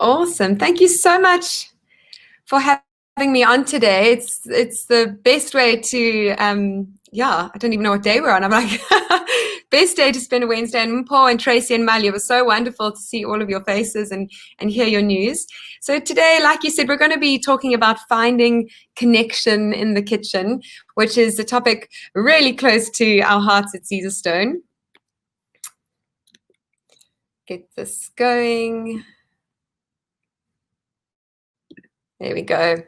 Awesome. Thank you so much for having me on today. It's the best way to, I don't even know what day we're on. I'm like, best day to spend a Wednesday. And Paul and Tracy and Malia, it was so wonderful to see all of your faces and hear your news. So today, like you said, we're going to be talking about finding connection in the kitchen, which is a topic really close to our hearts at Caesarstone. Get this going. There we go.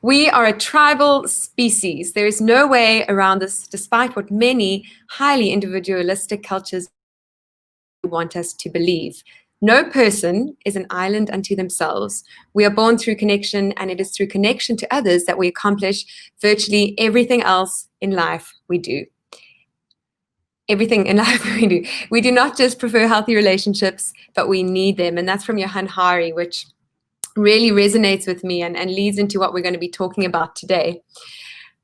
We are a tribal species. There is no way around this, despite what many highly individualistic cultures want us to believe. No person is an island unto themselves. We are born through connection, and it is through connection to others that we accomplish virtually everything else in life we do. Everything in life we do. We do not just prefer healthy relationships, but we need them. And that's from Johann Hari, which really resonates with me and leads into what we're going to be talking about today.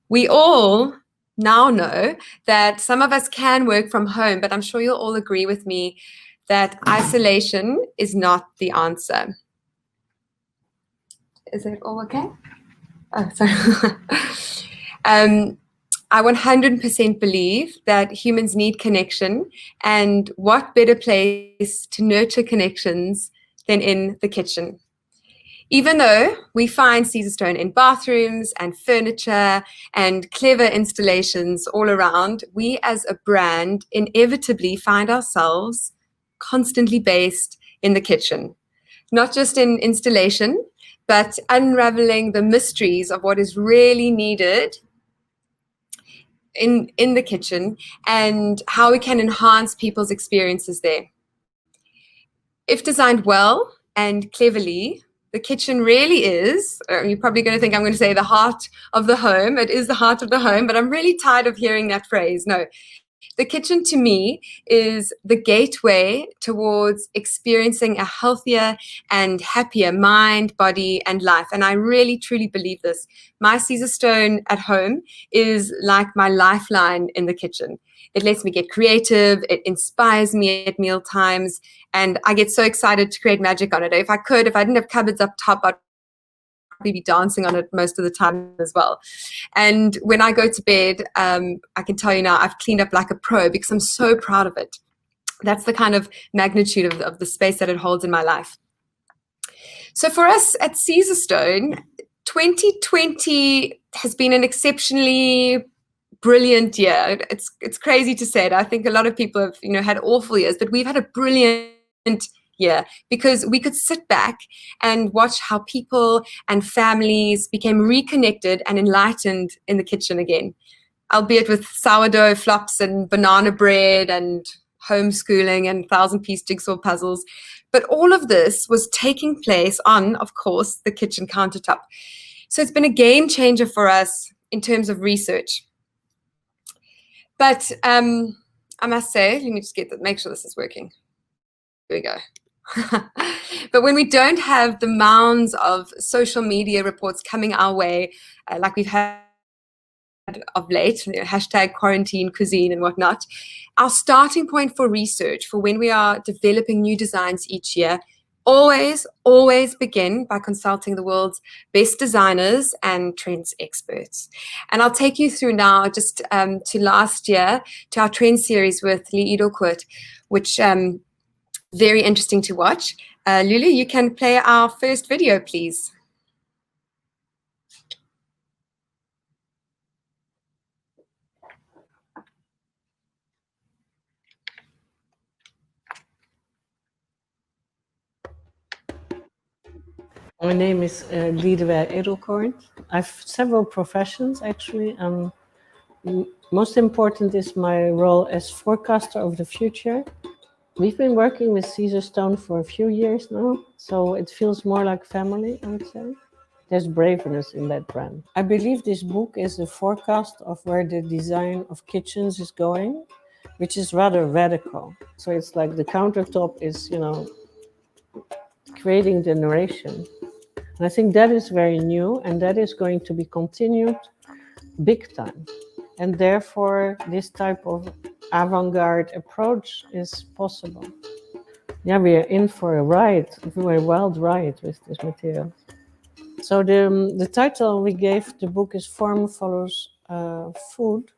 We all now know that some of us can work from home, but I'm sure you'll all agree with me that isolation is not the answer. Is it all okay? Oh, sorry. I 100% believe that humans need connection, and what better place to nurture connections than in the kitchen. Even though we find Caesarstone in bathrooms and furniture and clever installations all around, we as a brand inevitably find ourselves constantly based in the kitchen. Not just in installation, but unraveling the mysteries of what is really needed in the kitchen and how we can enhance people's experiences there. If designed well and cleverly, the kitchen really is, you're probably going to think I'm going to say the heart of the home. It is the heart of the home, but I'm really tired of hearing that phrase. No, the kitchen to me is the gateway towards experiencing a healthier and happier mind, body, and life. And I really, truly believe this. My Caesarstone at home is like my lifeline in the kitchen. It lets me get creative. It inspires me at meal times. And I get so excited to create magic on it. If I didn't have cupboards up top, I'd probably be dancing on it most of the time as well. And when I go to bed, I can tell you now, I've cleaned up like a pro because I'm so proud of it. That's the kind of magnitude of the space that it holds in my life. So for us at Caesarstone, 2020 has been an exceptionally brilliant year. It's crazy to say it. I think a lot of people have had awful years, but we've had a brilliant year because we could sit back and watch how people and families became reconnected and enlightened in the kitchen again, albeit with sourdough flops and banana bread and homeschooling and 1,000-piece jigsaw puzzles. But all of this was taking place on, of course, the kitchen countertop. So it's been a game changer for us in terms of research. But I must say, let me just make sure this is working. Here we go. But when we don't have the mounds of social media reports coming our way, like we've had of late, hashtag quarantine cuisine and whatnot, our starting point for research for when we are developing new designs each year always begin by consulting the world's best designers and trends experts. And I'll take you through now just to last year, to our trend series with Lee Edelkoort, which very interesting to watch. Lulu, you can play our first video, please. My name is Liedewij Edelkoort. I have several professions, actually. Most important is my role as forecaster of the future. We've been working with Caesarstone for a few years now, so it feels more like family, I would say. There's braveness in that brand. I believe this book is a forecast of where the design of kitchens is going, which is rather radical. So it's like the countertop is, creating the narration. And I think that is very new, and that is going to be continued big time. And therefore, this type of avant-garde approach is possible. Yeah, we are in for a ride, a wild ride with this material. So the title we gave the book is Form Follows Food,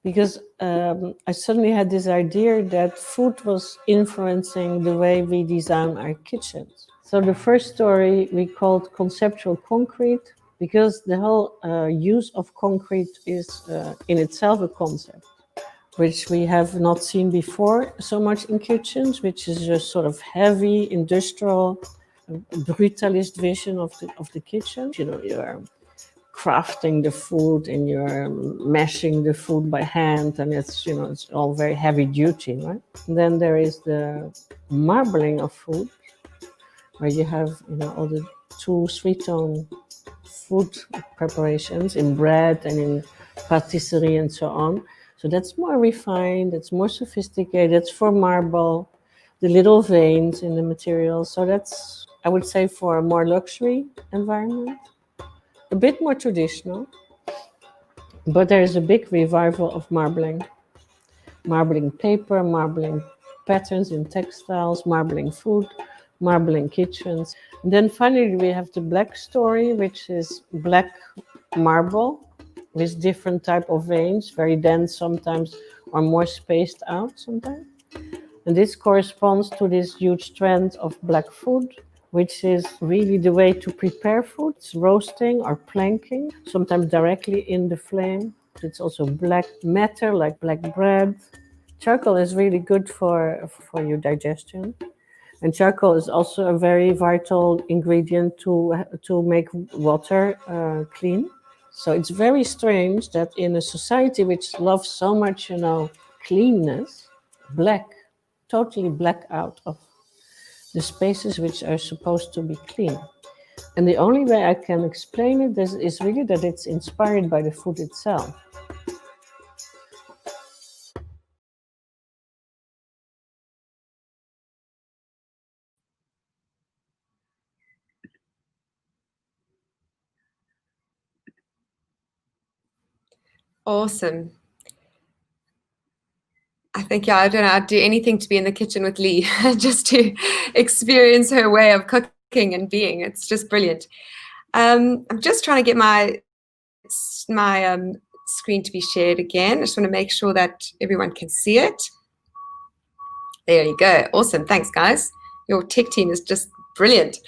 because I suddenly had this idea that food was influencing the way we design our kitchens. So the first story we called Conceptual Concrete, because the whole use of concrete is in itself a concept, which we have not seen before so much in kitchens, which is just sort of heavy, industrial, brutalist vision of the kitchen. You know, you're crafting the food and you're mashing the food by hand, and it's, you know, it's all very heavy duty, right? And then there is the marbling of food, where you have, you know, all the two sweet tone food preparations in bread and in patisserie and so on. So that's more refined, it's more sophisticated, it's for marble, the little veins in the material. So that's, I would say, for a more luxury environment, a bit more traditional. But there is a big revival of marbling. Marbling paper, marbling patterns in textiles, marbling food, marbling kitchens. And then finally we have the black story, which is black marble with different type of veins, very dense sometimes, or more spaced out sometimes. And this corresponds to this huge trend of black food, which is really the way to prepare food. It's roasting or planking, sometimes directly in the flame. It's also black matter, like black bread. Charcoal is really good for your digestion. And charcoal is also a very vital ingredient to make water clean. So it's very strange that in a society which loves so much, you know, cleanness, black, totally black out of the spaces which are supposed to be clean. And the only way I can explain it is really that it's inspired by the food itself. Awesome. I think, yeah, I don't know, I'd do anything to be in the kitchen with Lee, just to experience her way of cooking and being. It's just brilliant. I'm just trying to get my screen to be shared again. I just want to make sure that everyone can see it. There you go. Awesome. Thanks, guys. Your tech team is just brilliant.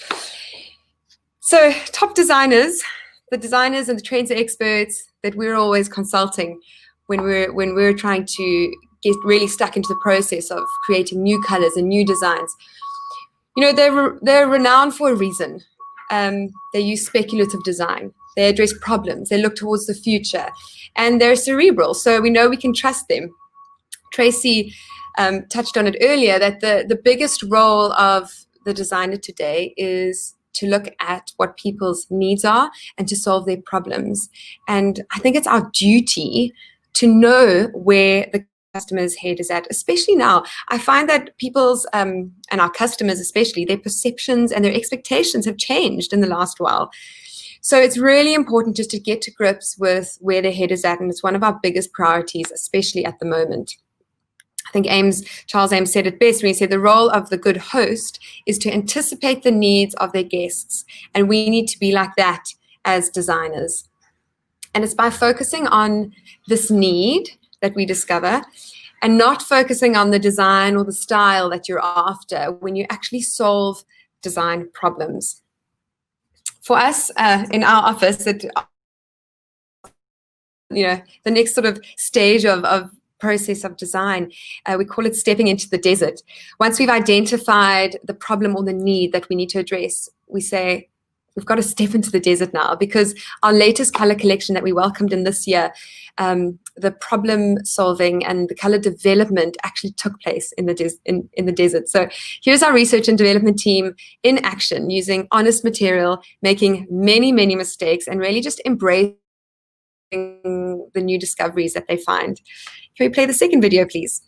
So top designers, the designers and the trends experts that we're always consulting when we're trying to get really stuck into the process of creating new colors and new designs. You know, they're renowned for a reason. They use speculative design. They address problems. They look towards the future, and they're cerebral. So we know we can trust them. Tracy touched on it earlier, that the biggest role of the designer today is to look at what people's needs are and to solve their problems. And I think it's our duty to know where the customer's head is at, especially now. I find that people's and our customers especially, their perceptions and their expectations have changed in the last while. So it's really important just to get to grips with where their head is at, and it's one of our biggest priorities, especially at the moment. I think Charles Ames said it best when he said the role of the good host is to anticipate the needs of their guests, and we need to be like that as designers. And it's by focusing on this need that we discover, and not focusing on the design or the style that you're after, when you actually solve design problems. For us in our office, the next sort of stage of process of design, we call it stepping into the desert. Once we've identified the problem or the need that we need to address, we say we've got to step into the desert now, because our latest color collection that we welcomed in this year, the problem solving and the color development actually took place in the desert. So here's our research and development team in action, using honest material, making many mistakes, and really just embracing the new discoveries that they find. Can we play the second video, please?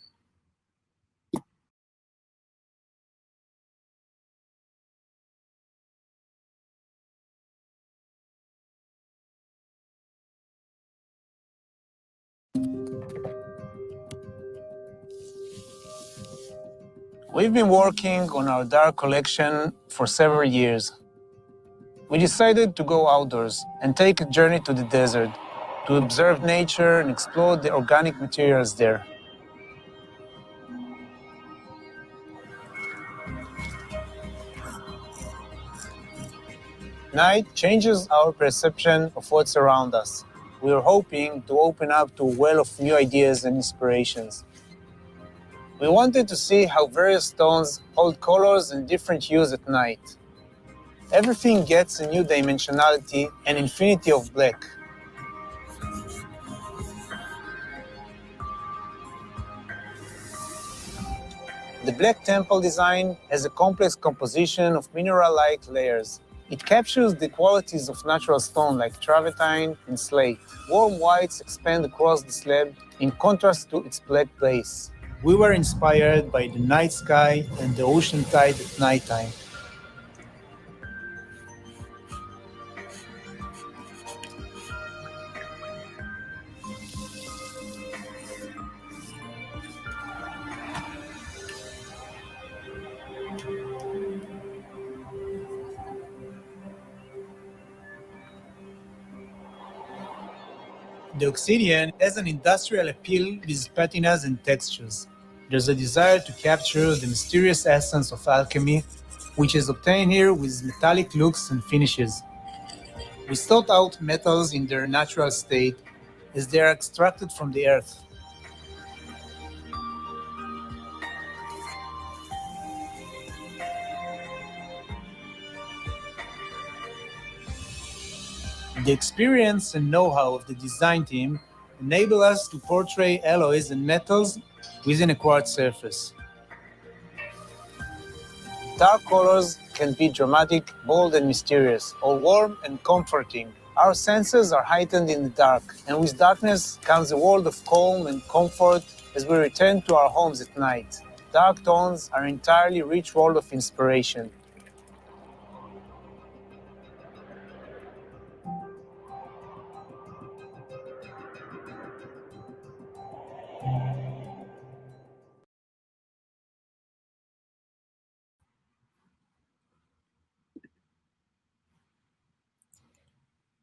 We've been working on our dark collection for several years. We decided to go outdoors and take a journey to the desert to observe nature and explore the organic materials there. Night changes our perception of what's around us. We are hoping to open up to a well of new ideas and inspirations. We wanted to see how various stones hold colors and different hues at night. Everything gets a new dimensionality and infinity of black. The Black Temple design has a complex composition of mineral-like layers. It captures the qualities of natural stone like travertine and slate. Warm whites expand across the slab in contrast to its black base. We were inspired by the night sky and the ocean tide at nighttime. The obsidian has an industrial appeal with patinas and textures. There's a desire to capture the mysterious essence of alchemy, which is obtained here with metallic looks and finishes. We sought out metals in their natural state as they are extracted from the earth. The experience and know-how of the design team enable us to portray alloys and metals within a quartz surface. Dark colors can be dramatic, bold and mysterious, or warm and comforting. Our senses are heightened in the dark, and with darkness comes a world of calm and comfort as we return to our homes at night. Dark tones are an entirely rich world of inspiration.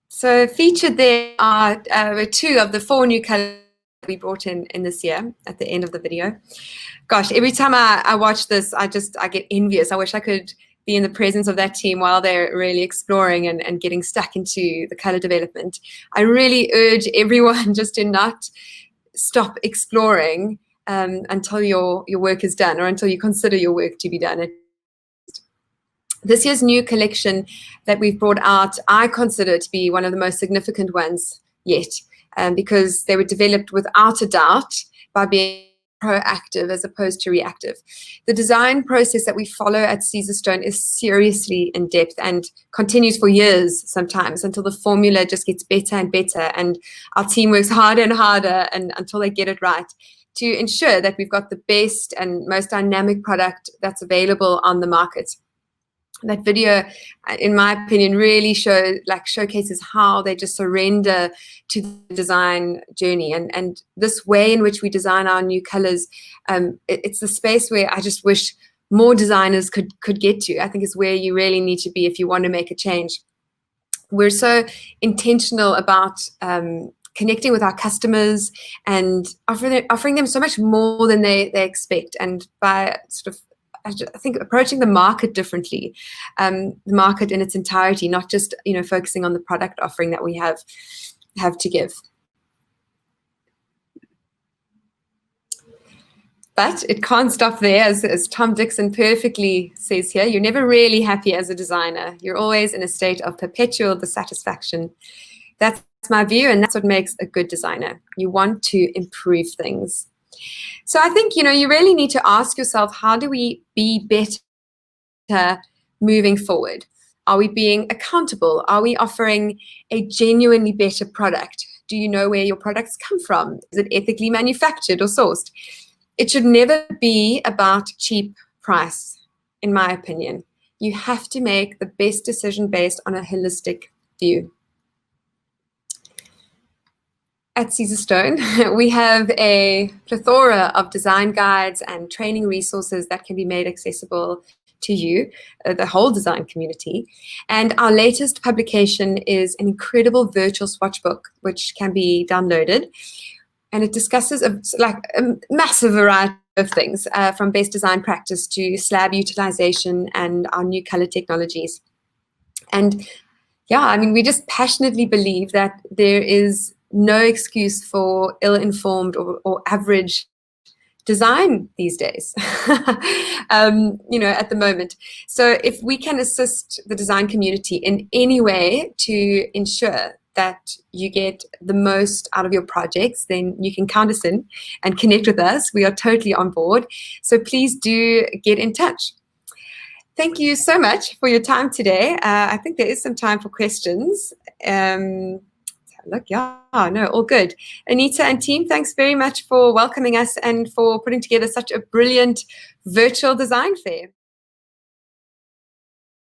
So featured there are two of the 4 new colors we brought in this year at the end of the video. Gosh, every time I watch this, I get envious. I wish I could be in the presence of that team while they're really exploring and getting stuck into the color development. I really urge everyone just to not stop exploring until your work is done, or until you consider your work to be done. This year's new collection that we've brought out, I consider to be one of the most significant ones yet, because they were developed without a doubt by being proactive as opposed to reactive. The design process that we follow at Caesarstone is seriously in depth and continues for years sometimes, until the formula just gets better and better, and our team works harder and harder and until they get it right, to ensure that we've got the best and most dynamic product that's available on the market. That video, in my opinion, really showcases how they just surrender to the design journey, and this way in which we design our new colors. It's the space where I just wish more designers could get to. I think it's where you really need to be if you want to make a change. We're so intentional about connecting with our customers and offering them so much more than they expect, and by sort of, I think, approaching the market differently, the market in its entirety, not just focusing on the product offering that we have to give. But it can't stop there, as Tom Dixon perfectly says here. You're never really happy as a designer. You're always in a state of perpetual dissatisfaction. That's my view, and that's what makes a good designer. You want to improve things. So I think, you really need to ask yourself, how do we be better moving forward? Are we being accountable? Are we offering a genuinely better product? Do you know where your products come from? Is it ethically manufactured or sourced? It should never be about cheap price, in my opinion. You have to make the best decision based on a holistic view. At Caesarstone, we have a plethora of design guides and training resources that can be made accessible to you, the whole design community. And our latest publication is an incredible virtual swatch book, which can be downloaded. And it discusses a massive variety of things, from best design practice to slab utilization and our new color technologies. And yeah, I mean, we just passionately believe that there is no excuse for ill-informed or average design these days, at the moment. So if we can assist the design community in any way to ensure that you get the most out of your projects, then you can count us in and connect with us. We are totally on board. So please do get in touch. Thank you so much for your time today. I think there is some time for questions. Look, yeah, no, all good. Anita and team, thanks very much for welcoming us and for putting together such a brilliant virtual design fair.